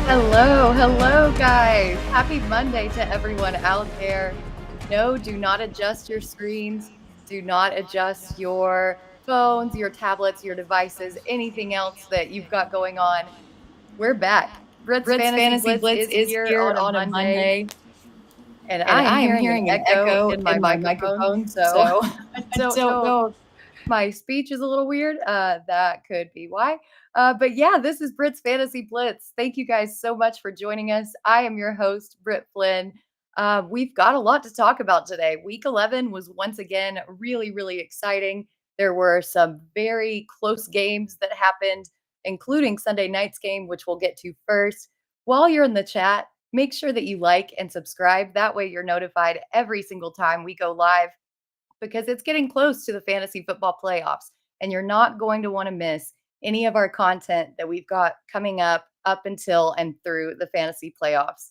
Hello, hello, guys. Happy Monday to everyone out there. No, do not adjust your screens. Do not adjust your phones, your tablets, your devices, anything else that you've got going on. We're back. Britt's Britt's Fantasy Fantasy Blitz Blitz is is here here on a on a Monday, Monday, and and I am I am hearing an hearing an echo echo in my in my microphone. microphone. So So I don't don't know know. my speech is a little weird. That could be why. But yeah, this is Britt's Fantasy Blitz. Thank you guys so much for joining us. I am your host, Britt Flinn. We've got a lot to talk about today. Week 11 was once again really, really exciting. There were some very close games that happened, including Sunday night's game, which we'll get to first. While you're in the chat, make sure that you like and subscribe. That way, you're notified every single time we go live because it's getting close to the fantasy football playoffs, and you're not going to want to miss any of our content that we've got coming up until and through the fantasy playoffs.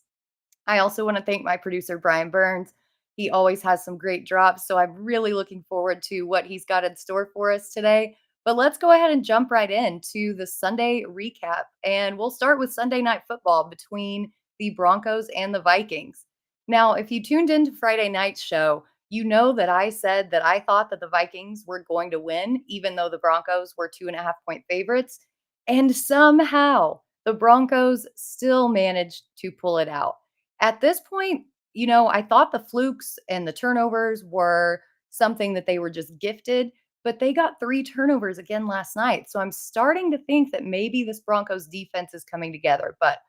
I also want to thank my producer, Brian Burns. He always has some great drops, so I'm really looking forward to what he's got in store for us today. But let's go ahead and jump right into the Sunday recap. And we'll start with Sunday night football between the Broncos and the Vikings. Now, if you tuned into Friday night's show, you know that I said that I thought that the Vikings were going to win, even though the Broncos were 2.5 point favorites. And somehow the Broncos still managed to pull it out. At this point, I thought the flukes and the turnovers were something that they were just gifted, but they got 3 turnovers again last night. So I'm starting to think that maybe this Broncos defense is coming together. But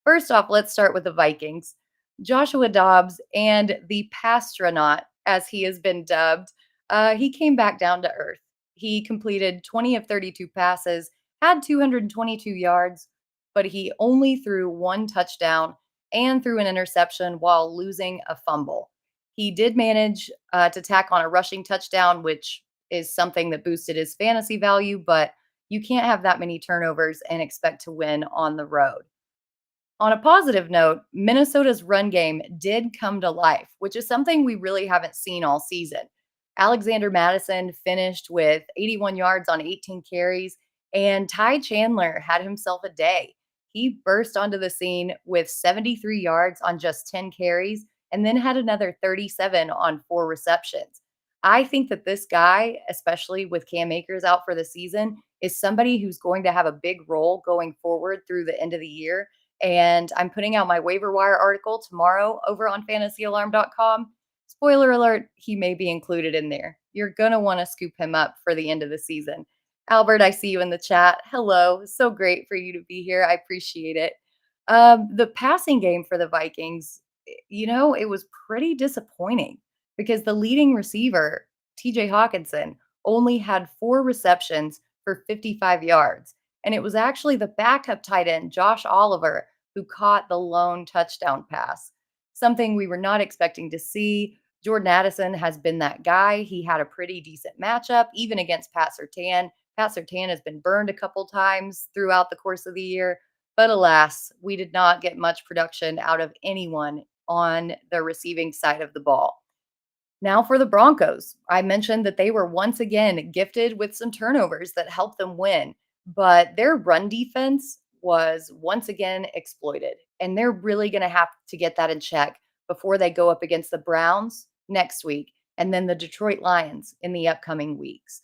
first off, let's start with the Vikings. Joshua Dobbs and the Pastronaut, as he has been dubbed, he came back down to earth. He completed 20 of 32 passes, had 222 yards, but he only threw 1 touchdown and threw an interception while losing a fumble. He did manage to tack on a rushing touchdown, which is something that boosted his fantasy value, but you can't have that many turnovers and expect to win on the road. On a positive note, Minnesota's run game did come to life, which is something we really haven't seen all season. Alexander Madison finished with 81 yards on 18 carries, and Ty Chandler had himself a day. He burst onto the scene with 73 yards on just 10 carries and then had another 37 on 4 receptions. I think that this guy, especially with Cam Akers out for the season, is somebody who's going to have a big role going forward through the end of the year, and I'm putting out my waiver wire article tomorrow over on fantasyalarm.com. Spoiler alert, he may be included in there. You're going to want to scoop him up for the end of the season. Albert, I see you in the chat. Hello. So great for you to be here. I appreciate it. The passing game for the Vikings, it was pretty disappointing because the leading receiver, TJ Hawkinson, only had 4 receptions for 55 yards. And it was actually the backup tight end, Josh Oliver, who caught the lone touchdown pass, something we were not expecting to see. Jordan Addison has been that guy. He had a pretty decent matchup, even against Pat Surtain. Pat Surtain has been burned a couple times throughout the course of the year. But alas, we did not get much production out of anyone on the receiving side of the ball. Now for the Broncos, I mentioned that they were once again gifted with some turnovers that helped them win, but their run defense was once again exploited. And they're really going to have to get that in check before they go up against the Browns next week and then the Detroit Lions in the upcoming weeks.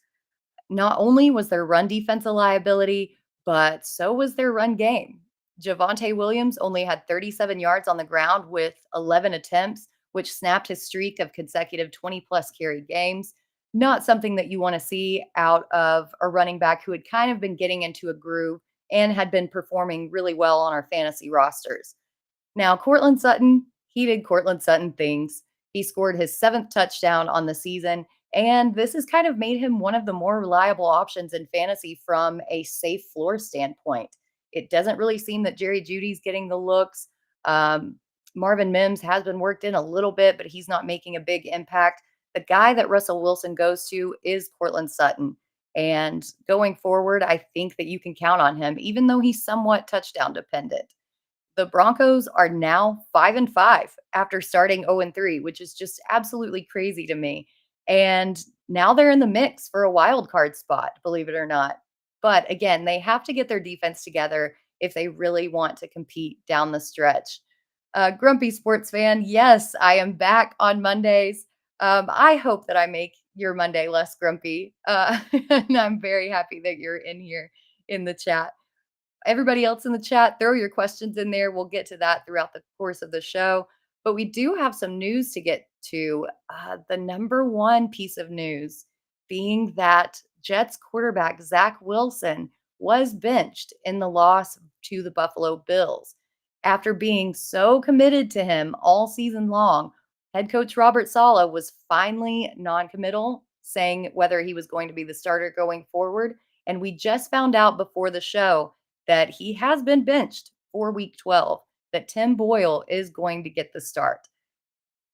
Not only was their run defense a liability, but so was their run game. Javonte Williams only had 37 yards on the ground with 11 attempts, which snapped his streak of consecutive 20-plus carry games. Not something that you want to see out of a running back who had kind of been getting into a groove and had been performing really well on our fantasy rosters. Now, Courtland Sutton, he did Courtland Sutton things. He scored his 7th touchdown on the season, and this has kind of made him one of the more reliable options in fantasy from a safe floor standpoint. It doesn't really seem that Jerry Jeudy's getting the looks. Marvin Mims has been worked in a little bit, but he's not making a big impact. The guy that Russell Wilson goes to is Courtland Sutton. And going forward, I think that you can count on him, even though he's somewhat touchdown dependent. The Broncos are now 5-5 after starting 0-3, which is just absolutely crazy to me. And now they're in the mix for a wild card spot, believe it or not. But again, they have to get their defense together if they really want to compete down the stretch. Grumpy sports fan, yes, I am back on Mondays. I hope that I make your Monday less grumpy. And I'm very happy that you're in here in the chat. Everybody else in the chat, throw your questions in there. We'll get to that throughout the course of the show. But we do have some news to get to. The number one piece of news being that Jets quarterback Zach Wilson was benched in the loss to the Buffalo Bills. After being so committed to him all season long, head coach Robert Saleh was finally non-committal, saying whether he was going to be the starter going forward. And we just found out before the show that he has been benched for week 12, that Tim Boyle is going to get the start.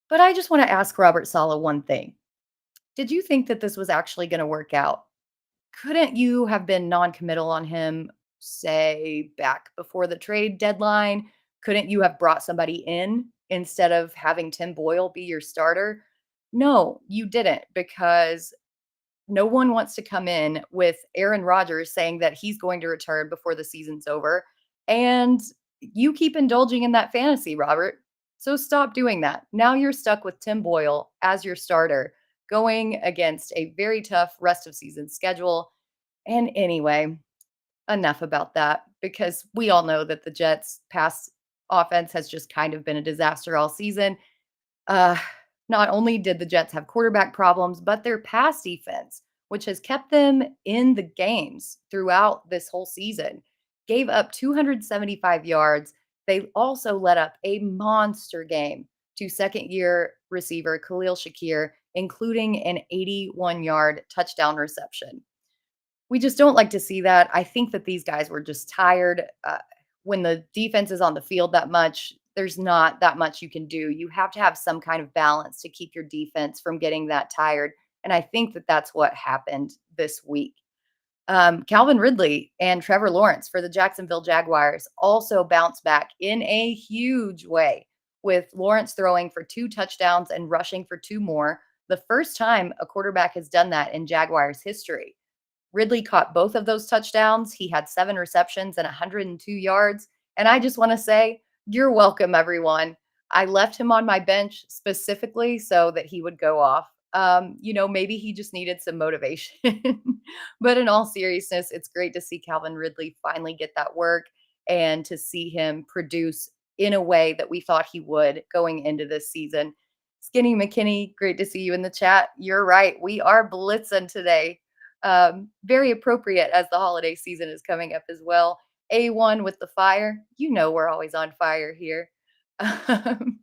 But I just want to ask Robert Saleh one thing. Did you think that this was actually going to work out? Couldn't you have been non-committal on him, say, back before the trade deadline? Couldn't you have brought somebody in instead of having Tim Boyle be your starter? No, you didn't, because no one wants to come in with Aaron Rodgers saying that he's going to return before the season's over. And you keep indulging in that fantasy, Robert. So stop doing that. Now you're stuck with Tim Boyle as your starter, going against a very tough rest of season schedule. And anyway, enough about that, because we all know that the Jets' pass offense has just kind of been a disaster all season. Uh, Not only did the Jets have quarterback problems, but their pass defense, which has kept them in the games throughout this whole season, gave up 275 yards. They also let up a monster game to second year receiver Khalil Shakir, including an 81-yard touchdown reception. We just don't like to see that. I think that these guys were just tired. When the defense is on the field that much, there's not that much you can do. You have to have some kind of balance to keep your defense from getting that tired. And I think that that's what happened this week. Calvin Ridley and Trevor Lawrence for the Jacksonville Jaguars also bounced back in a huge way, with Lawrence throwing for 2 touchdowns and rushing for 2 more. The first time a quarterback has done that in Jaguars history. Ridley caught both of those touchdowns. He had 7 receptions and 102 yards. And I just want to say, you're welcome, everyone. I left him on my bench specifically so that he would go off. Maybe he just needed some motivation. But in all seriousness, it's great to see Calvin Ridley finally get that work and to see him produce in a way that we thought he would going into this season. Skinny McKinney, great to see you in the chat. You're right. We are blitzing today. Very appropriate as the holiday season is coming up as well. A1 with the fire. You know we're always on fire here. Um,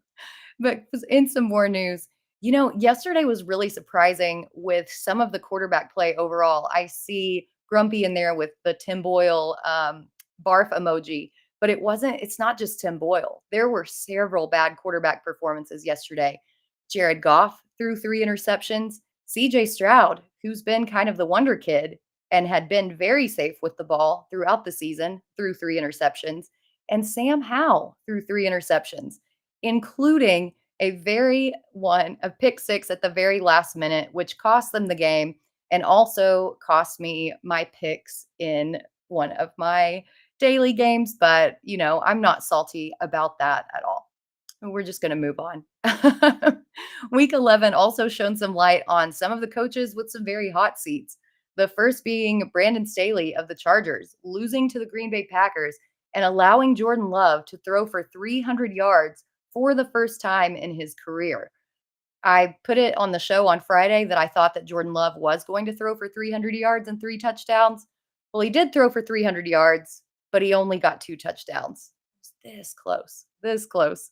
but in some more news, yesterday was really surprising with some of the quarterback play overall. I see Grumpy in there with the Tim Boyle barf emoji, but it's not just Tim Boyle. There were several bad quarterback performances yesterday. Jared Goff threw 3 interceptions. CJ Stroud, who's been kind of the wonder kid and had been very safe with the ball throughout the season, threw 3 interceptions. And Sam Howell threw 3 interceptions, including a pick six at the very last minute, which cost them the game and also cost me my picks in one of my daily games. But, I'm not salty about that at all. We're just going to move on. Week 11 also shone some light on some of the coaches with some very hot seats. The first being Brandon Staley of the Chargers, losing to the Green Bay Packers and allowing Jordan Love to throw for 300 yards for the first time in his career. I put it on the show on Friday that I thought that Jordan Love was going to throw for 300 yards and 3 touchdowns. Well, he did throw for 300 yards, but he only got 2 touchdowns. This close, this close.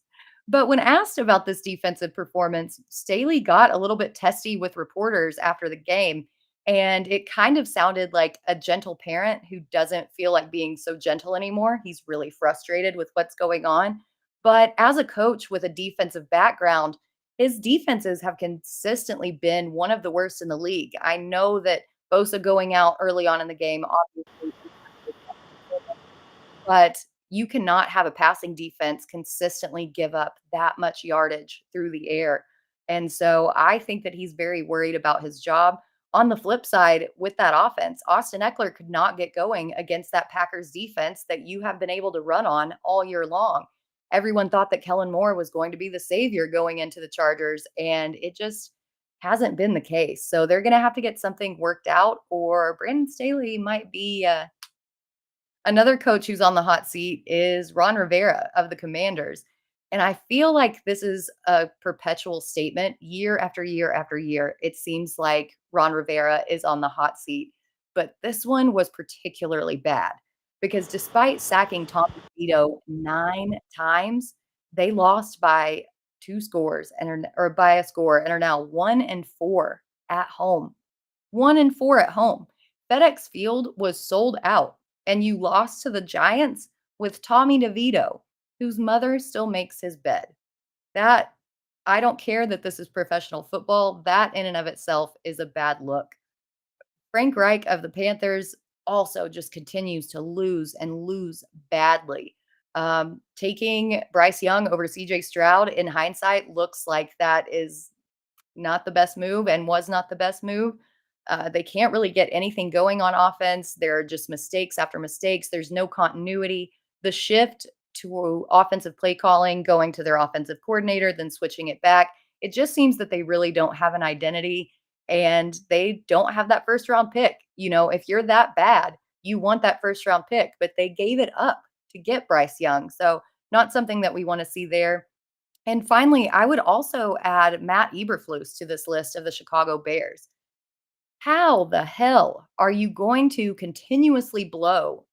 But when asked about this defensive performance, Staley got a little bit testy with reporters after the game. And it kind of sounded like a gentle parent who doesn't feel like being so gentle anymore. He's really frustrated with what's going on. But as a coach with a defensive background, his defenses have consistently been one of the worst in the league. I know that Bosa going out early on in the game obviously, but you cannot have a passing defense consistently give up that much yardage through the air. And so I think that he's very worried about his job. On the flip side, with that offense, Austin Eckler could not get going against that Packers defense that you have been able to run on all year long. Everyone thought that Kellen Moore was going to be the savior going into the Chargers, and it just hasn't been the case. So they're going to have to get something worked out, or Brandon Staley might be another coach who's on the hot seat is Ron Rivera of the Commanders. And I feel like this is a perpetual statement year after year after year. It seems like Ron Rivera is on the hot seat. But this one was particularly bad because despite sacking Tom DeVito 9 times, they lost by two scores or by a score and are now 1-4 at home. 1-4 at home. FedEx Field was sold out, and you lost to the Giants with Tommy DeVito, whose mother still makes his bed. That I don't care that this is professional football. That in and of itself is a bad look. Frank Reich of the Panthers also just continues to lose and lose badly. Taking Bryce Young over CJ Stroud in hindsight looks like that is not the best move and was not the best move. They can't really get anything going on offense. There are just mistakes after mistakes. There's no continuity. The shift to offensive play calling, going to their offensive coordinator, then switching it back, it just seems that they really don't have an identity and they don't have that first round pick. If you're that bad, you want that first round pick, but they gave it up to get Bryce Young. So, not something that we want to see there. And finally, I would also add Matt Eberflus to this list of the Chicago Bears. How the hell are you going to continuously blow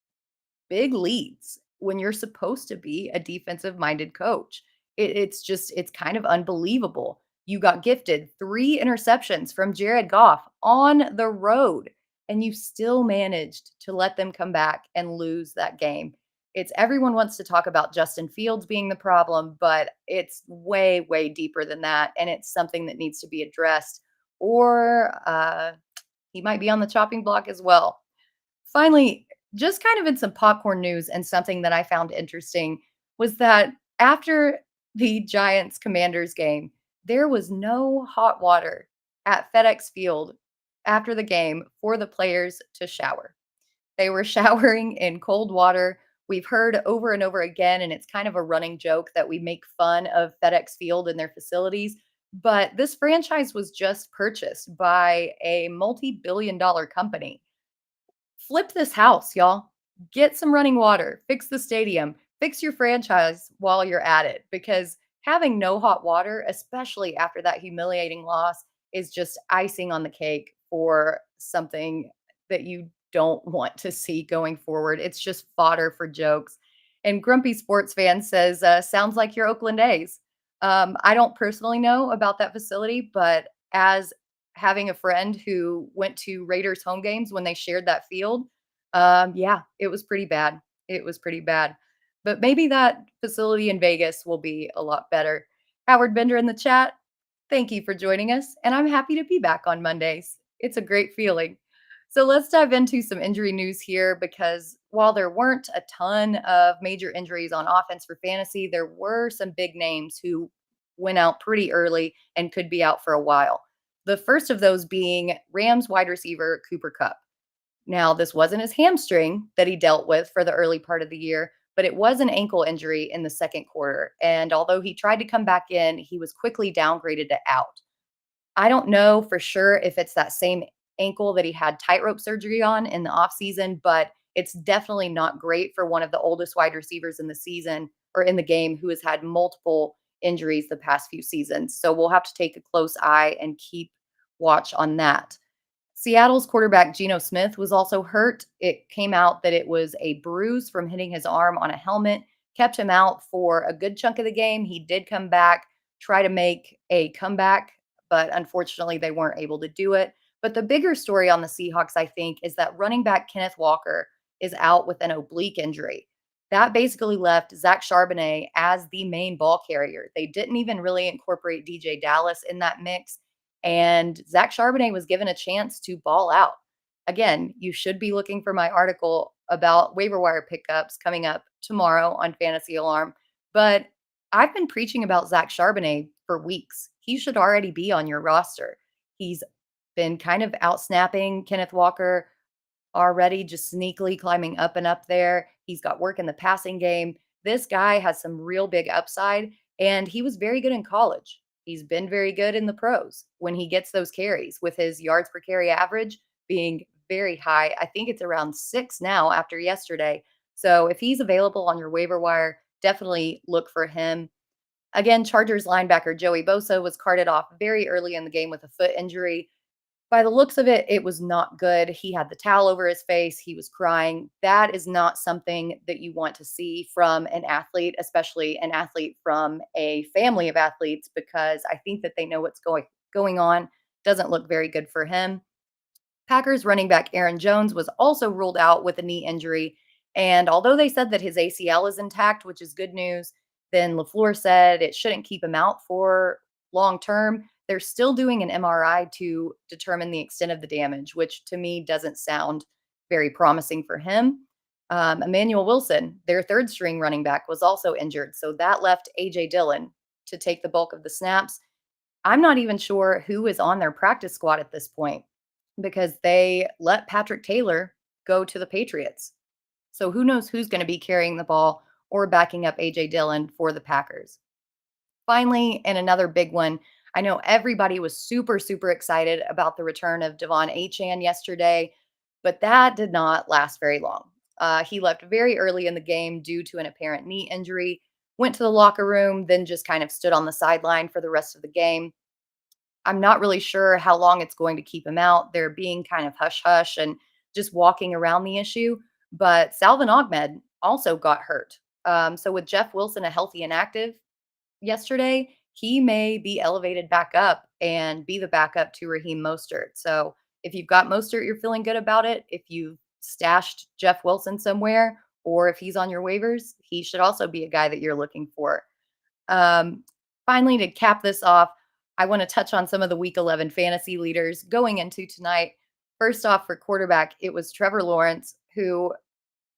big leads when you're supposed to be a defensive minded coach? It's kind of unbelievable. You got gifted 3 interceptions from Jared Goff on the road, and you still managed to let them come back and lose that game. It's everyone wants to talk about Justin Fields being the problem, but it's way, way deeper than that. And it's something that needs to be addressed, or he might be on the chopping block as well. Finally, just kind of in some popcorn news and something that I found interesting was that after the Giants Commanders game, there was no hot water at FedEx Field after the game for the players to shower. They were showering in cold water. We've heard over and over again, and it's kind of a running joke that we make fun of FedEx Field and their facilities. But this franchise was just purchased by a multi billion-dollar company. Flip this house, y'all. Get some running water, fix the stadium, fix your franchise while you're at it because having no hot water, especially after that humiliating loss, is just icing on the cake for something that you don't want to see going forward. It's just fodder for jokes. And Grumpy Sports Fan says, sounds like your Oakland A's. I don't personally know about that facility, but as having a friend who went to Raiders home games when they shared that field, yeah, it was pretty bad. It was pretty bad. But maybe that facility in Vegas will be a lot better. Howard Bender in the chat, thank you for joining us, and I'm happy to be back on Mondays. It's a great feeling. So let's dive into some injury news here because while there weren't a ton of major injuries on offense for fantasy, there were some big names who went out pretty early and could be out for a while. The first of those being Rams wide receiver Cooper Kupp. Now, this wasn't his hamstring that he dealt with for the early part of the year, but it was an ankle injury in the second quarter. And although he tried to come back in, he was quickly downgraded to out. I don't know for sure if it's that same ankle that he had tightrope surgery on in the offseason, but it's definitely not great for one of the oldest wide receivers in the season or in the game who has had multiple injuries the past few seasons. So we'll have to take a close eye and keep watch on that. Seattle's quarterback Geno Smith was also hurt. It came out that it was a bruise from hitting his arm on a helmet, kept him out for a good chunk of the game. He did come back, try to make a comeback, but unfortunately they weren't able to do it. But the bigger story on the Seahawks, I think, is that running back Kenneth Walker is out with an oblique injury. That basically left Zach Charbonnet as the main ball carrier. They didn't even really incorporate DJ Dallas in that mix. And Zach Charbonnet was given a chance to ball out. Again, you should be looking for my article about waiver wire pickups coming up tomorrow on Fantasy Alarm. But I've been preaching about Zach Charbonnet for weeks. He should already be on your roster. He's been kind of out snapping Kenneth Walker already, just sneakily climbing up and up there. He's got work in the passing game. This guy has some real big upside, and he was very good in college. He's been very good in the pros when he gets those carries, with his yards per carry average being very high. I think it's around 6 now after yesterday. So if he's available on your waiver wire, definitely look for him. Again, Chargers linebacker Joey Bosa was carted off very early in the game with a foot injury. By the looks of it, it was not good. He had the towel over his face. He was crying. That is not something that you want to see from an athlete, especially an athlete from a family of athletes, because I think that they know what's going on. Doesn't look very good for him. Packers running back Aaron Jones was also ruled out with a knee injury. And although they said that his ACL is intact, which is good news, then LaFleur said it shouldn't keep him out for long term. They're still doing an MRI to determine the extent of the damage, which to me doesn't sound very promising for him. Emmanuel Wilson, their third string running back, was also injured. So that left AJ Dillon to take the bulk of the snaps. I'm not even sure who is on their practice squad at this point because they let Patrick Taylor go to the Patriots. So who knows who's going to be carrying the ball or backing up AJ Dillon for the Packers. Finally, and another big one, I know everybody was super, super excited about the return of Devon Achan yesterday, but that did not last very long. He left very early in the game due to an apparent knee injury, went to the locker room, then just kind of stood on the sideline for the rest of the game. I'm not really sure how long it's going to keep him out. They're being kind of hush hush and just walking around the issue. But Salvin Ahmed also got hurt. So with Jeff Wilson a healthy and active yesterday, he may be elevated back up and be the backup to Raheem Mostert. So if you've got Mostert, you're feeling good about it. If you've stashed Jeff Wilson somewhere, or if he's on your waivers, he should also be a guy that you're looking for. Um, Finally, to cap this off, I want to touch on some of the week 11 fantasy leaders going into tonight. First off, for quarterback, it was Trevor Lawrence, who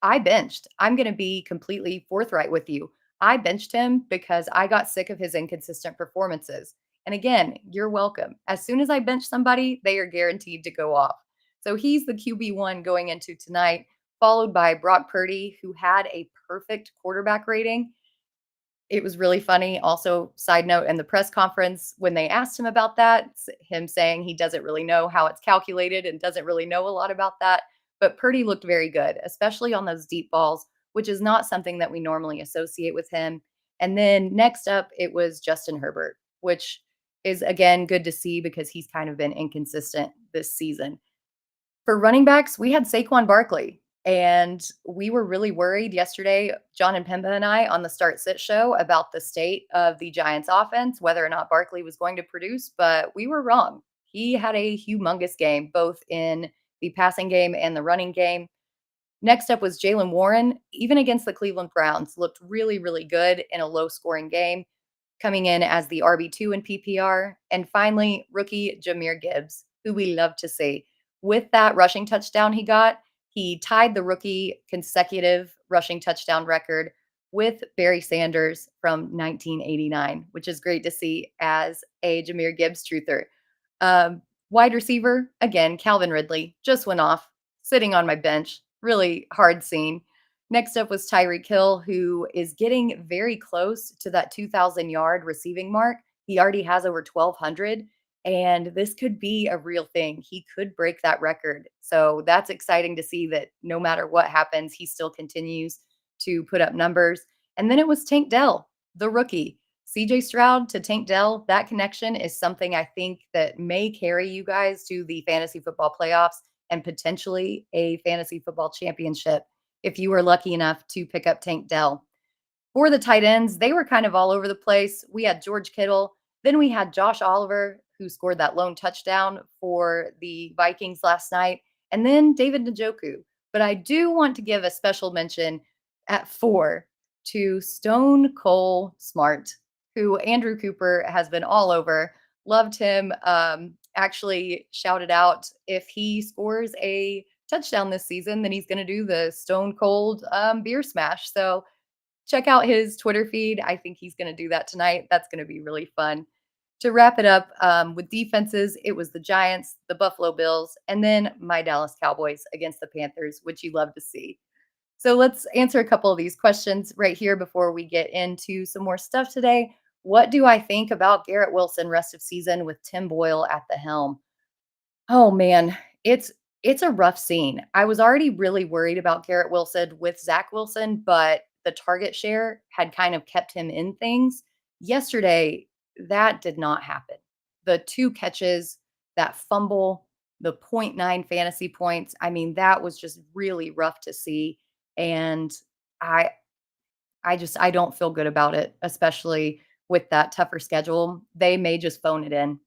I benched. I'm going to be completely forthright with you. I benched him because I got sick of his inconsistent performances. And again, you're welcome. As soon as I bench somebody, they are guaranteed to go off. So he's the QB1 going into tonight, followed by Brock Purdy, who had a perfect quarterback rating. It was really funny. Also, side note, in the press conference, when they asked him about that, him saying he doesn't really know how it's calculated and doesn't really know a lot about that. But Purdy looked very good, especially on those deep balls, which is not something that we normally associate with him. And then next up, it was Justin Herbert, which is again good to see because he's kind of been inconsistent this season. For running backs, we had Saquon Barkley, and we were really worried yesterday, John and Pemba and I, on the Start Sit show about the state of the Giants offense, whether or not Barkley was going to produce, but we were wrong. He had a humongous game, both in the passing game and the running game. Next up was Jalen Warren, even against the Cleveland Browns, looked really, really good in a low scoring game, coming in as the RB2 in PPR. And finally, rookie Jameer Gibbs, who we love to see. With that rushing touchdown he got, he tied the rookie consecutive rushing touchdown record with Barry Sanders from 1989, which is great to see as a Jameer Gibbs truther. Wide receiver, again, Calvin Ridley just went off, sitting on my bench. Really hard scene. Next up was Tyreek Hill, who is getting very close to that 2,000-yard receiving mark. He already has over 1,200, and this could be a real thing. He could break that record. So that's exciting to see that no matter what happens, he still continues to put up numbers. And then it was Tank Dell, the rookie. CJ Stroud to Tank Dell, that connection is something I think that may carry you guys to the fantasy football playoffs and potentially a fantasy football championship if you were lucky enough to pick up Tank Dell. For the tight ends, they were kind of all over the place. We had George Kittle. Then we had Josh Oliver, who scored that lone touchdown for the Vikings last night. And then David Njoku. But I do want to give a special mention at 4 to Stone Cold Smart, who Andrew Cooper has been all over. Loved him. Actually shouted out if he scores a touchdown this season, then he's going to do the Stone Cold beer smash. So check out his Twitter feed. I think he's going to do that tonight. That's going to be really fun. To wrap it up, with defenses, it was the Giants, the Buffalo Bills, and then my Dallas Cowboys against the Panthers, which you love to see. So let's answer a couple of these questions right here before we get into some more stuff today. What do I think about Garrett Wilson rest of season with Tim Boyle at the helm? Oh man, it's a rough scene. I was already really worried about Garrett Wilson with Zach Wilson, but the target share had kind of kept him in things. Yesterday, that did not happen. The 2 catches, that fumble, the point 0.9 fantasy points, I mean, that was just really rough to see, and I I don't feel good about it, especially with that tougher schedule. They may just phone it in.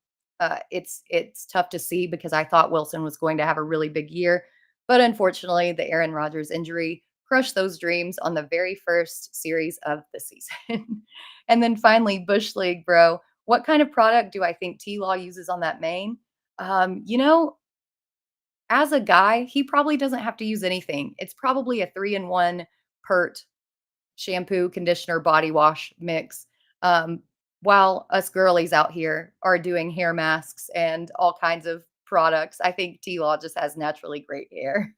It's tough to see because I thought Wilson was going to have a really big year, but unfortunately, the Aaron Rodgers injury crushed those dreams on the very first series of the season. And then finally, Bush League, bro. What kind of product do I think T Law uses on that main? You know, as a guy, he probably doesn't have to use anything. It's probably a 3-in-1 pert shampoo, conditioner, body wash mix. Um, while us girlies out here are doing hair masks and all kinds of products, I think T Law just has naturally great hair.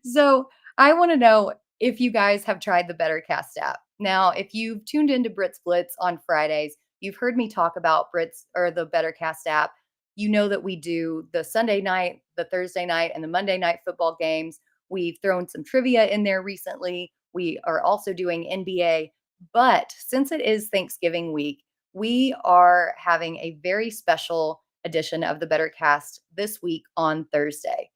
So I want to know if you guys have tried the Bettercast app. Now, if you've tuned into Britt's Blitz on Fridays, you've heard me talk about Britt's or the Bettercast app. You know that we do the Sunday night, the Thursday night, and the Monday night football games. We've thrown some trivia in there recently. We are also doing NBA. But since it is Thanksgiving week, we are having a very special edition of the Bettercast this week on Thursday.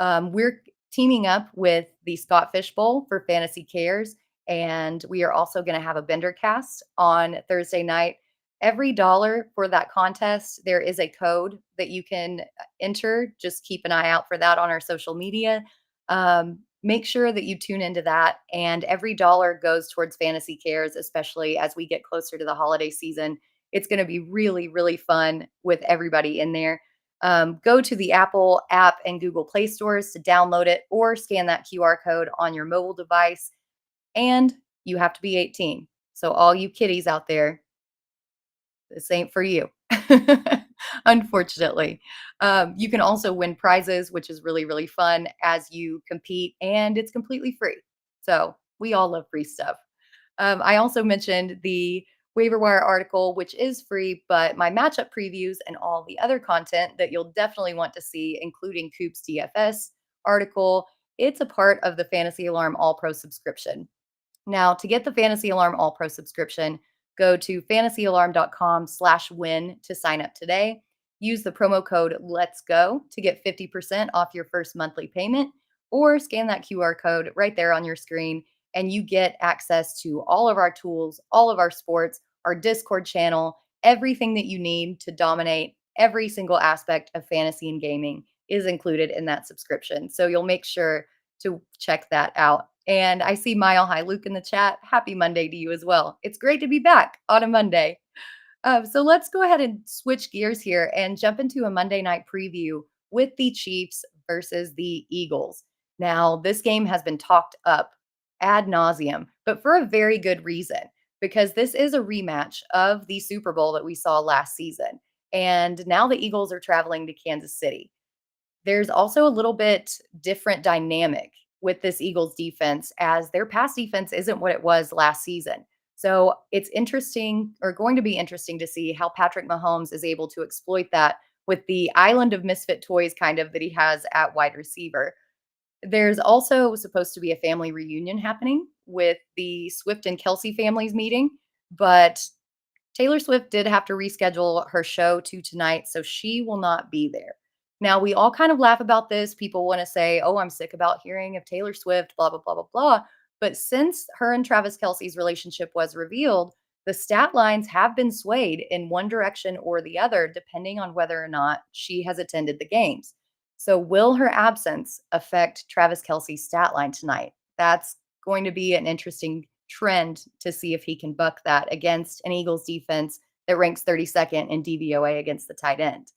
We're teaming up with the Scott Fish Bowl for Fantasy Cares, and we are also going to have a Bender cast on Thursday night. Every dollar for that contest, there is a code that you can enter. Just keep an eye out for that on our social media. Make sure that you tune into that, and every dollar goes towards Fantasy Cares, especially as we get closer to the holiday season. It's going to be really, really fun with everybody in there. Go to the Apple app and Google Play stores to download it or scan that QR code on your mobile device. And you have to be 18. So, all you kiddies out there, this ain't for you, unfortunately. You can also win prizes, which is really, really fun as you compete, and it's completely free. So, we all love free stuff. I also mentioned the waiver wire article, which is free, but my matchup previews and all the other content that you'll definitely want to see, including Coop's DFS article, it's a part of the Fantasy Alarm All Pro subscription. Now, to get the Fantasy Alarm All Pro subscription, go to fantasyalarm.com/win to sign up today. Use the promo code Let's Go to get 50% off your first monthly payment, or scan that QR code right there on your screen, and you get access to all of our tools, all of our sports, our Discord channel, everything that you need to dominate every single aspect of fantasy and gaming is included in that subscription. So you'll make sure to check that out. And I see Mile High Luke in the chat. Happy Monday to you as well. It's great to be back on a Monday. So let's go ahead and switch gears here and jump into a Monday night preview with the Chiefs versus the Eagles. Now, this game has been talked up ad nauseum, but for a very good reason, because this is a rematch of the Super Bowl that we saw last season. And now the Eagles are traveling to Kansas City. There's also a little bit different dynamic with this Eagles defense as their pass defense isn't what it was last season. So it's interesting or going to be interesting to see how Patrick Mahomes is able to exploit that with the island of misfit toys kind of that he has at wide receiver. There's also supposed to be a family reunion happening with the Swift and Kelsey families meeting, but Taylor Swift did have to reschedule her show to tonight, so she will not be there. Now, we all kind of laugh about this. People want to say, oh, I'm sick about hearing of Taylor Swift, blah, blah, blah, blah, blah. But since her and Travis Kelsey's relationship was revealed, the stat lines have been swayed in one direction or the other, depending on whether or not she has attended the games. So, will her absence affect Travis Kelsey's stat line tonight? That's going to be an interesting trend to see if he can buck that against an Eagles defense that ranks 32nd in DVOA against the tight end.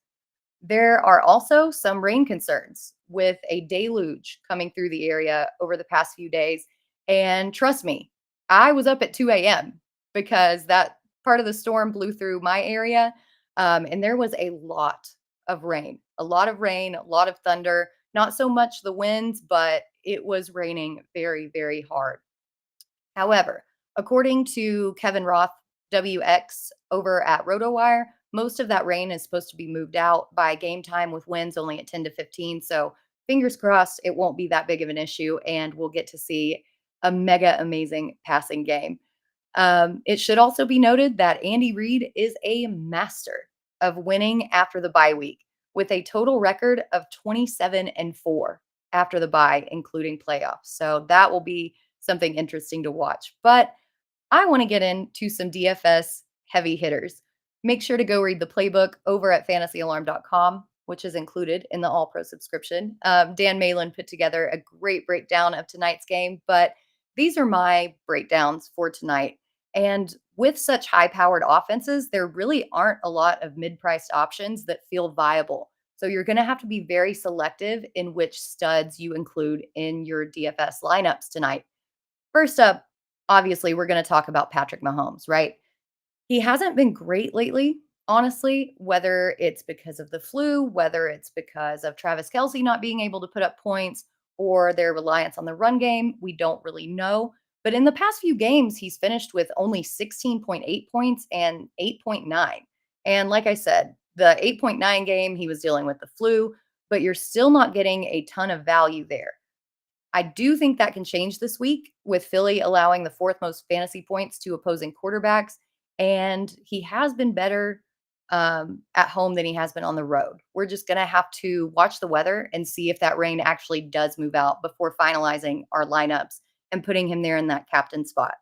There are also some rain concerns with a deluge coming through the area over the past few days. And trust me, I was up at 2 a.m. because that part of the storm blew through my area. And there was a lot of rain, a lot of thunder, not so much the winds, but it was raining very, very hard. However, according to Kevin Roth, WX over at RotoWire, most of that rain is supposed to be moved out by game time with winds only at 10 to 15. So fingers crossed it won't be that big of an issue and we'll get to see a mega amazing passing game. It should also be noted that Andy Reid is a master of winning after the bye week with a total record of 27-4 after the bye, including playoffs. So that will be something interesting to watch. But I want to get into some DFS heavy hitters. Make sure to go read the playbook over at fantasyalarm.com, which is included in the All Pro subscription. Dan Malin put together a great breakdown of tonight's game, but these are my breakdowns for tonight. And with such high powered offenses, there really aren't a lot of mid priced options that feel viable. So you're going to have to be very selective in which studs you include in your DFS lineups tonight. First up, obviously, we're going to talk about Patrick Mahomes, right? He hasn't been great lately, honestly, whether it's because of the flu, whether it's because of Travis Kelsey not being able to put up points or their reliance on the run game. We don't really know. But in the past few games, he's finished with only 16.8 points and 8.9. And like I said, the 8.9 game, he was dealing with the flu, but you're still not getting a ton of value there. I do think that can change this week with Philly allowing the fourth most fantasy points to opposing quarterbacks. And he has been better at home than he has been on the road. We're just going to have to watch the weather and see if that rain actually does move out before finalizing our lineups and putting him there in that captain spot.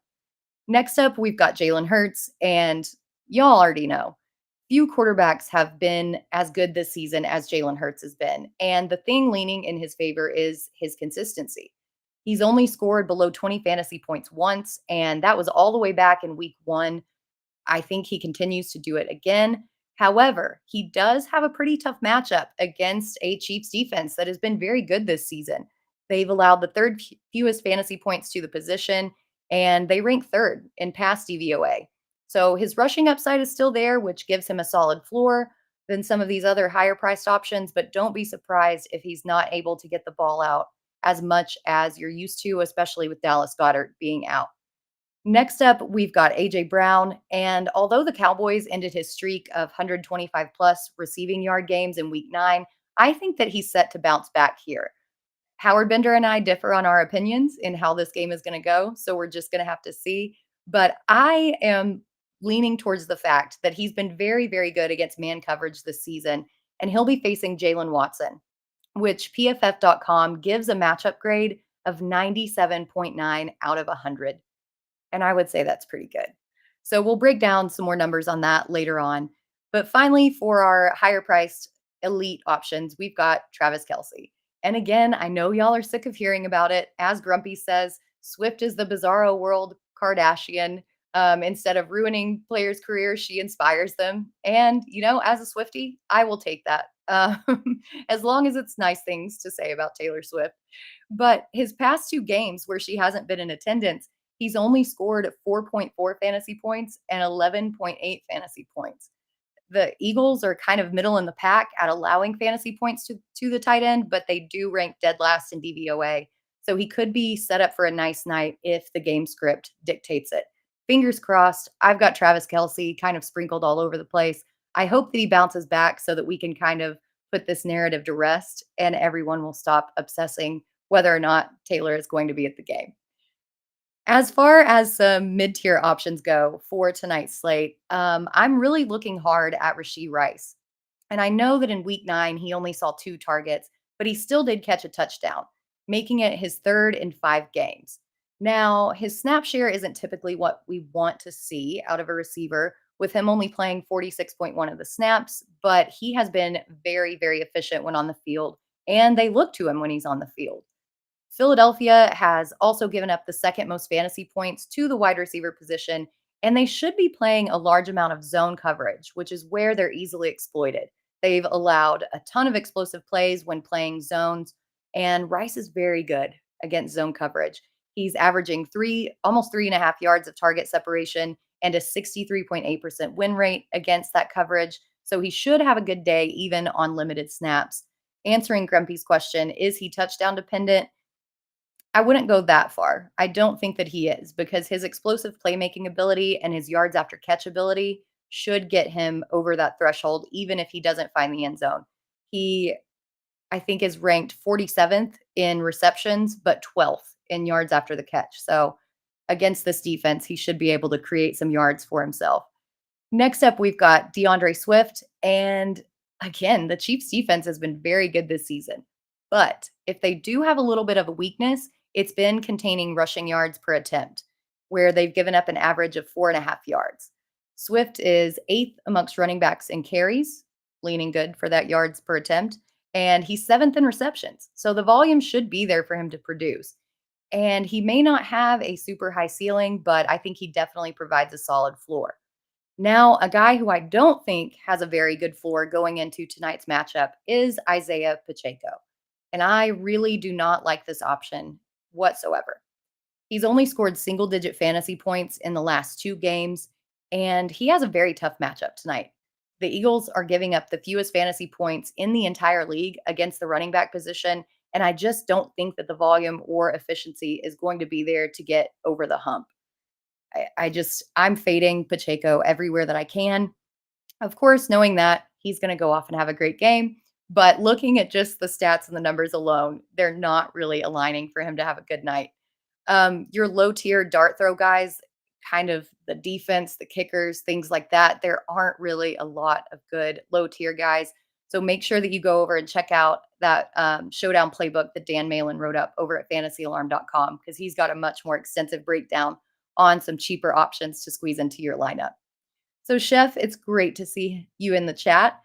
Next up, we've got Jalen Hurts. And y'all already know few quarterbacks have been as good this season as Jalen Hurts has been. And the thing leaning in his favor is his consistency. He's only scored below 20 fantasy points once, and that was all the way back in week 1. I think he continues to do it again. However, he does have a pretty tough matchup against a Chiefs defense that has been very good this season. They've allowed the third fewest fantasy points to the position, and they rank third in pass DVOA. So his rushing upside is still there, which gives him a solid floor than some of these other higher priced options. But don't be surprised if he's not able to get the ball out as much as you're used to, especially with Dallas Goedert being out. Next up, we've got AJ Brown. And although the Cowboys ended his streak of 125 plus receiving yard games in week 9, I think that he's set to bounce back here. Howard Bender and I differ on our opinions in how this game is going to go. So we're just going to have to see. But I am leaning towards the fact that he's been very, very good against man coverage this season. And he'll be facing Jalen Watson, which PFF.com gives a matchup grade of 97.9 out of 100. And I would say that's pretty good. So we'll break down some more numbers on that later on. But finally, for our higher priced elite options, we've got Travis Kelsey. And again, I know y'all are sick of hearing about it. As Grumpy says, Swift is the bizarro world Kardashian. Instead of ruining players' careers, she inspires them. And, as a Swiftie, I will take that. As long as it's nice things to say about Taylor Swift. But his past 2 games where she hasn't been in attendance, he's only scored 4.4 fantasy points and 11.8 fantasy points. The Eagles are kind of middle in the pack at allowing fantasy points to the tight end, but they do rank dead last in DVOA. So he could be set up for a nice night if the game script dictates it. Fingers crossed. I've got Travis Kelsey kind of sprinkled all over the place. I hope that he bounces back so that we can kind of put this narrative to rest and everyone will stop obsessing whether or not Taylor is going to be at the game. As far as some mid-tier options go for tonight's slate, I'm really looking hard at Rashee Rice. And I know that in week 9, he only saw 2 targets, but he still did catch a touchdown, making it his third in 5 games. Now, his snap share isn't typically what we want to see out of a receiver, with him only playing 46.1 of the snaps, but he has been very, very efficient when on the field, and they look to him when he's on the field. Philadelphia has also given up the second most fantasy points to the wide receiver position, and they should be playing a large amount of zone coverage, which is where they're easily exploited. They've allowed a ton of explosive plays when playing zones, and Rice is very good against zone coverage. He's averaging almost 3.5 yards of target separation and a 63.8% win rate against that coverage. So he should have a good day even on limited snaps. Answering Grumpy's question, is he touchdown dependent? I wouldn't go that far. I don't think that he is because his explosive playmaking ability and his yards after catch ability should get him over that threshold, even if he doesn't find the end zone. He, I think, is ranked 47th in receptions, but 12th in yards after the catch. So against this defense, he should be able to create some yards for himself. Next up, we've got DeAndre Swift. And again, the Chiefs defense has been very good this season. But if they do have a little bit of a weakness, it's been containing rushing yards per attempt, where they've given up an average of 4.5 yards. Swift is eighth amongst running backs in carries, leaning good for that yards per attempt. And he's seventh in receptions. So the volume should be there for him to produce. And he may not have a super high ceiling, but I think he definitely provides a solid floor. Now, a guy who I don't think has a very good floor going into tonight's matchup is Isaiah Pacheco. And I really do not like this option whatsoever. He's only scored single digit fantasy points in the last two games, and he has a very tough matchup tonight. The Eagles are giving up the fewest fantasy points in the entire league against the running back position. And I just don't think that the volume or efficiency is going to be there to get over the hump. I'm fading Pacheco everywhere that I can. Of course, knowing that he's going to go off and have a great game, but looking at just the stats and the numbers alone, they're not really aligning for him to have a good night. Your low tier dart throw guys, kind of the defense, the kickers, things like that, there aren't really a lot of good low tier guys. So make sure that you go over and check out that showdown playbook that Dan Malin wrote up over at fantasyalarm.com because he's got a much more extensive breakdown on some cheaper options to squeeze into your lineup. So, Chef, it's great to see you in the chat.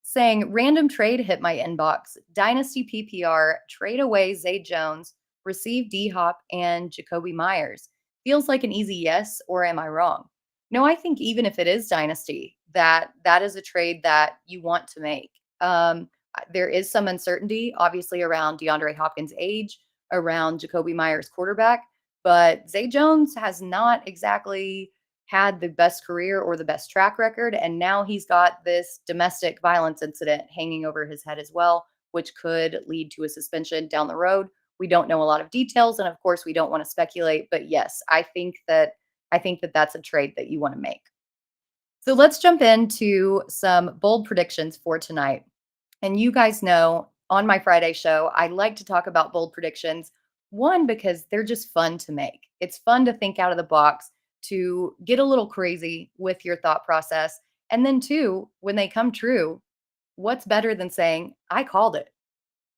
Saying random trade hit my inbox. Dynasty PPR, trade away Zay Jones, receive D Hop and Jacoby Myers. Feels like an easy yes, or am I wrong? No, I think even if it is Dynasty, that is a trade that you want to make. There is some uncertainty, obviously, around DeAndre Hopkins' age, around Jacoby Myers' quarterback, but Zay Jones has not exactly had the best career or the best track record. And now he's got this domestic violence incident hanging over his head as well, which could lead to a suspension down the road. We don't know a lot of details. And of course, we don't want to speculate. But yes, I think that that's a trade that you want to make. So let's jump into some bold predictions for tonight. And you guys know on my Friday show, I like to talk about bold predictions. One, because they're just fun to make. It's fun to think out of the box, to get a little crazy with your thought process. And then, two, when they come true, what's better than saying, I called it?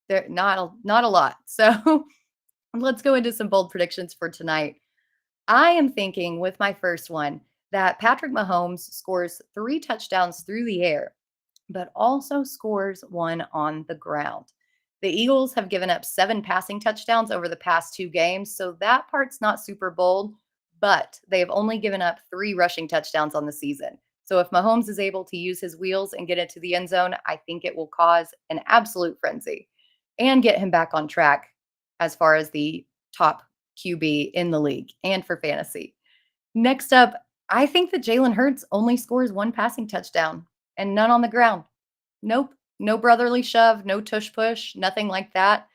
They're not a lot. So let's go into some bold predictions for tonight. I am thinking with my first one that Patrick Mahomes scores 3 touchdowns through the air, but also scores one on the ground. The Eagles have given up 7 passing touchdowns over the past 2 games, so that part's not super bold, but they've only given up 3 rushing touchdowns on the season. So if Mahomes is able to use his wheels and get into the end zone, I think it will cause an absolute frenzy and get him back on track as far as the top QB in the league and for fantasy. Next up, I think that Jalen Hurts only scores 1 passing touchdown and none on the ground. Nope. No brotherly shove, no tush push, nothing like that.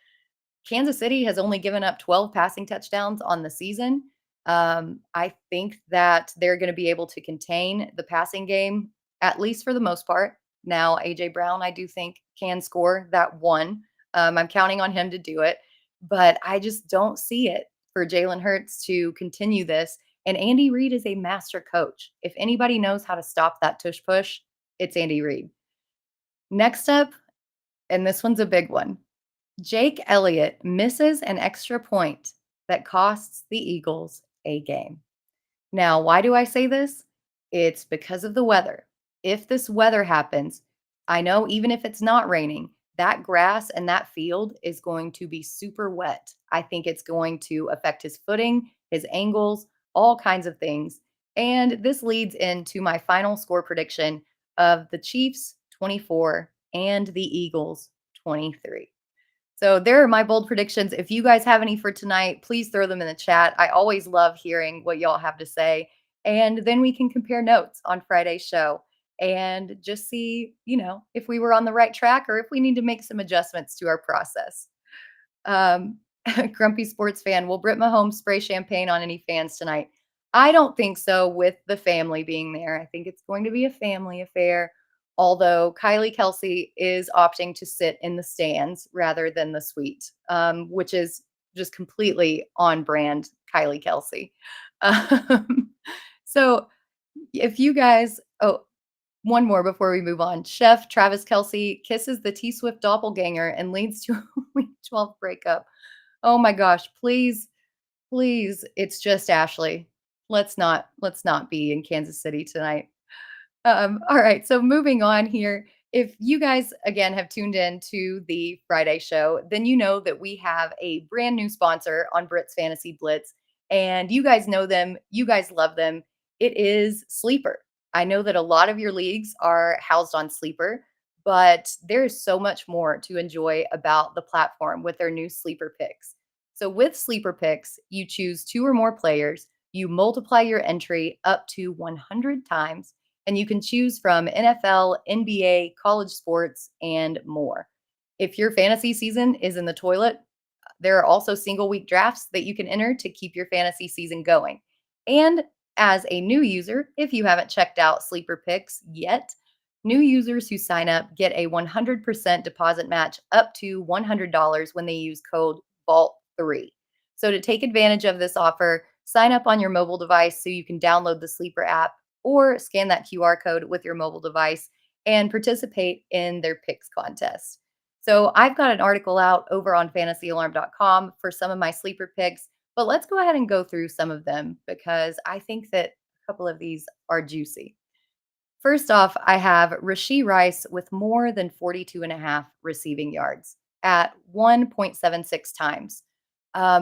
Kansas City has only given up 12 passing touchdowns on the season. I think that they're going to be able to contain the passing game, at least for the most part. Now, A.J. Brown, I do think, can score that one. I'm counting on him to do it, but I just don't see it for Jalen Hurts to continue this. And Andy Reid is a master coach. If anybody knows how to stop that tush push, it's Andy Reid. Next up, and this one's a big one. Jake Elliott misses an extra point that costs the Eagles a game. Now, why do I say this? It's because of the weather. If this weather happens, I know even if it's not raining, that grass and that field is going to be super wet. I think it's going to affect his footing, his angles, all kinds of things. And this leads into my final score prediction of the Chiefs 24 and the Eagles 23. So there are my bold predictions. If you guys have any for tonight, please throw them in the chat. I always love hearing what y'all have to say. And then we can compare notes on Friday's show. and just see, if we were on the right track or if we need to make some adjustments to our process. Um, Grumpy sports fan, will Britt Mahomes spray champagne on any fans tonight? I don't think so with the family being there. I think it's going to be a family affair. Although Kylie Kelsey is opting to sit in the stands rather than the suite, which is just completely on brand Kylie Kelsey. Um, so if you guys, oh, one more before we move on. Chef Travis Kelsey kisses the T Swift doppelganger and leads to a week 12 breakup. Oh my gosh, please, please, it's just Ashley. Let's not be in Kansas City tonight. All right, so moving on here. If you guys again have tuned in to the Friday show, then you know that we have a brand new sponsor on Brit's Fantasy Blitz, and you guys know them, you guys love them. It is Sleeper. I know that a lot of your leagues are housed on Sleeper, but there's so much more to enjoy about the platform with their new Sleeper picks. So with Sleeper picks, you choose two or more players, you multiply your entry up to 100 times, and you can choose from NFL, NBA, college sports, and more. If your fantasy season is in the toilet, there are also single week drafts that you can enter to keep your fantasy season going. And as a new user, if you haven't checked out Sleeper Picks yet, new users who sign up get a 100% deposit match up to $100 when they use code VAULT3. So to take advantage of this offer, sign up on your mobile device so you can download the Sleeper app or scan that QR code with your mobile device and participate in their picks contest. So I've got an article out over on fantasyalarm.com for some of my sleeper picks, but let's go ahead and go through some of them because I think that a couple of these are juicy. First off, I have Rasheed Rice with more than 42 and a half receiving yards at 1.76 times.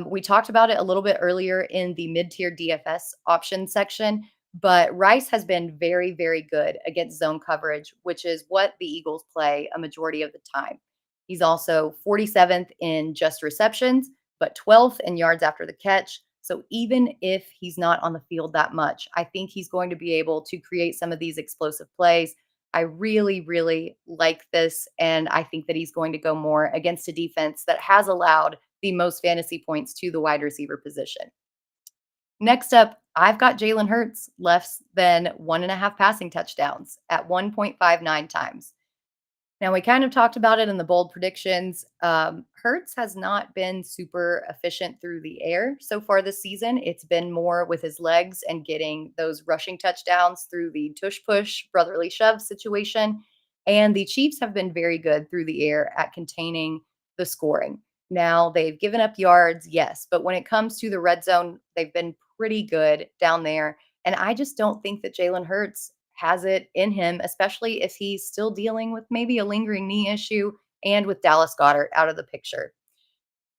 We talked about it a little bit earlier in the mid-tier DFS option section, but Rice has been very, very good against zone coverage, which is what the Eagles play a majority of the time. He's also 47th in just receptions, but 12th in yards after the catch. So even if he's not on the field that much, I think he's going to be able to create some of these explosive plays. I really, really like this. And I think that he's going to go more against a defense that has allowed the most fantasy points to the wide receiver position. Next up, I've got Jalen Hurts less than 1.5 passing touchdowns at 1.59 times. Now, we kind of talked about it in the bold predictions. Hertz has not been super efficient through the air so far this season. It's been more with his legs and getting those rushing touchdowns through the tush push, brotherly shove situation. And the Chiefs have been very good through the air at containing the scoring. Now, they've given up yards, yes, but when it comes to the red zone, they've been pretty good down there. And I just don't think that Jalen Hurts has it in him, especially if he's still dealing with maybe a lingering knee issue and with Dallas Goedert out of the picture.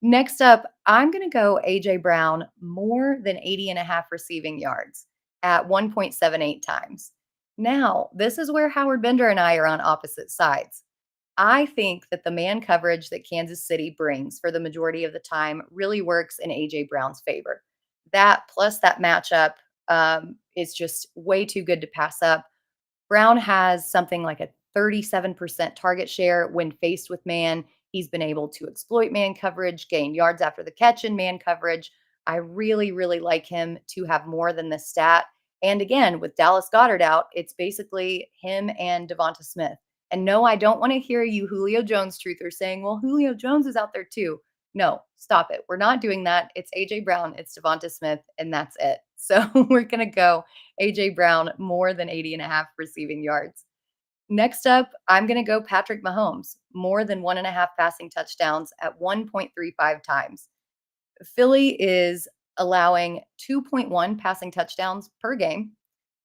Next up, I'm going to go AJ Brown more than 80 and a half receiving yards at 1.78 times. Now, this is where Howard Bender and I are on opposite sides. I think that the man coverage that Kansas City brings for the majority of the time really works in AJ Brown's favor. That plus that matchup is just way too good to pass up. Brown has something like a 37% target share when faced with man. He's been able to exploit man coverage, gain yards after the catch in man coverage. I really, really like him to have more than this stat. And again, with Dallas Goddard out, it's basically him and Devonta Smith. And no, I don't want to hear you Julio Jones truthers saying, well, Julio Jones is out there too. No, stop it. We're not doing that. It's AJ Brown, it's Devonta Smith, and that's it. So we're going to go AJ Brown more than 80 and a half receiving yards. Next up, I'm going to go Patrick Mahomes, more than 1.5 passing touchdowns at 1.35 times. Philly is allowing 2.1 passing touchdowns per game.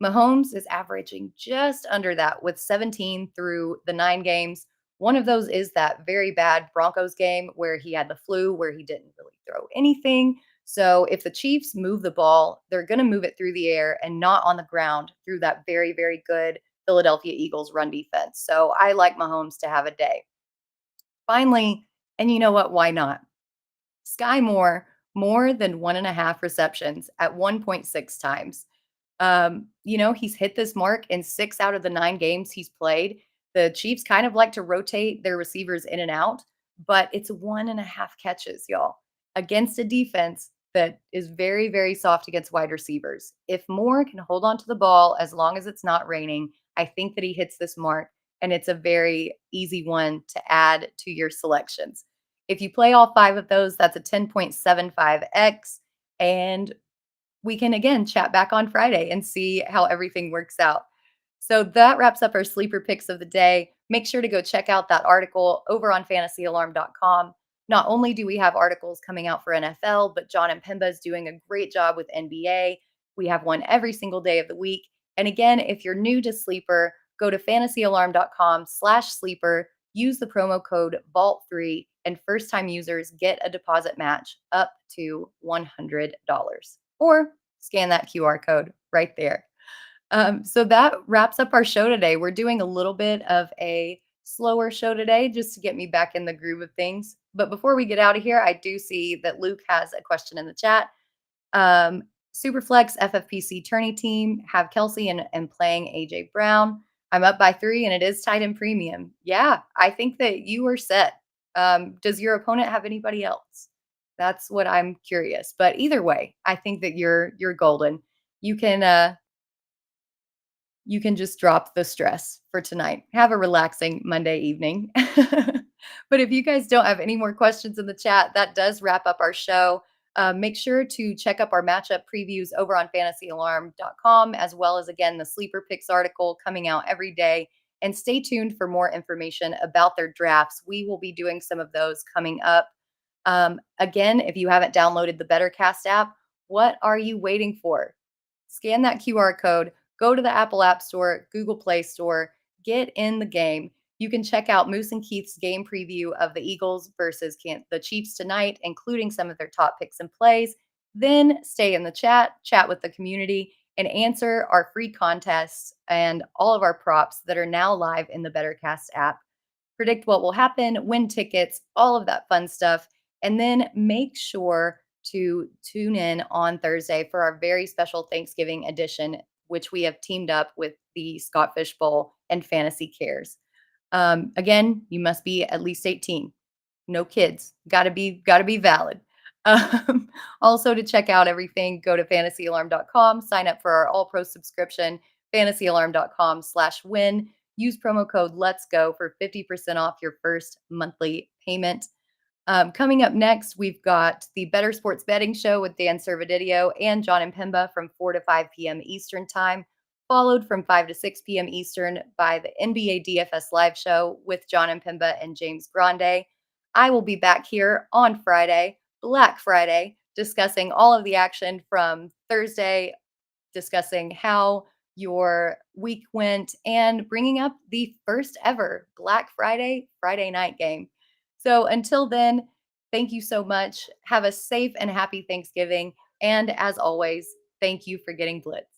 Mahomes is averaging just under that with 17 through the 9 games. One of those is that very bad Broncos game where he had the flu, where he didn't really throw anything. So if the Chiefs move the ball, they're going to move it through the air and not on the ground through that very, very good Philadelphia Eagles run defense. So I like Mahomes to have a day. Finally, and you know what? Why not? Sky Moore, more than 1.5 receptions at 1.6 times. He's hit this mark in 6 out of the 9 games he's played. The Chiefs kind of like to rotate their receivers in and out, but it's 1.5 catches, y'all, against a defense that is very, very soft against wide receivers. If Moore can hold on to the ball as long as it's not raining, I think that he hits this mark, and it's a very easy one to add to your selections. If you play all 5 of those, that's a 10.75x, and we can again chat back on Friday and see how everything works out. So that wraps up our sleeper picks of the day. Make sure to go check out that article over on fantasyalarm.com. Not only do we have articles coming out for NFL, but John and Pemba is doing a great job with NBA. We have one every single day of the week. And again, if you're new to Sleeper, go to fantasyalarm.com/sleeper, use the promo code VAULT3, and first time users get a deposit match up to $100. Or scan that QR code right there. So that wraps up our show today. We're doing a little bit of a slower show today just to get me back in the groove of things. But before we get out of here, I do see that Luke has a question in the chat. Superflex FFPC tourney team have Kelsey and playing AJ Brown. I'm up by 3 and it is tight in premium. Yeah, I think that you are set. Does your opponent have anybody else? That's what I'm curious. But either way, I think that you're golden. You can you can just drop the stress for tonight. Have a relaxing Monday evening. But if you guys don't have any more questions in the chat, that does wrap up our show. Make sure to check up our matchup previews over on fantasyalarm.com, as well as, again, the Sleeper Picks article coming out every day. And stay tuned for more information about their drafts. We will be doing some of those coming up. Again, if you haven't downloaded the BetterCast app, what are you waiting for? Scan that QR code, go to the Apple App Store, Google Play Store, get in the game. You can check out Moose and Keith's game preview of the Eagles versus the Chiefs tonight, including some of their top picks and plays. Then stay in the chat with the community, and answer our free contests and all of our props that are now live in the BetterCast app. Predict what will happen, win tickets, all of that fun stuff. And then make sure to tune in on Thursday for our very special Thanksgiving edition, which we have teamed up with the Scott Fish Bowl and Fantasy Cares. Again, you must be at least 18. No kids. Gotta be valid. Also, to check out everything, go to fantasyalarm.com, sign up for our All Pro subscription, fantasyalarm.com/win. Use promo code Let's Go for 50% off your first monthly payment. Coming up next, we've got the Better Sports Betting Show with Dan Servadidio and John and Pemba from 4 to 5 p.m. Eastern Time, followed from 5 to 6 p.m. Eastern by the NBA DFS Live Show with John and Pemba and James Grande. I will be back here on Friday, Black Friday, discussing all of the action from Thursday, discussing how your week went, and bringing up the first ever Black Friday night game. So until then, thank you so much. Have a safe and happy Thanksgiving. And as always, thank you for getting Blitz.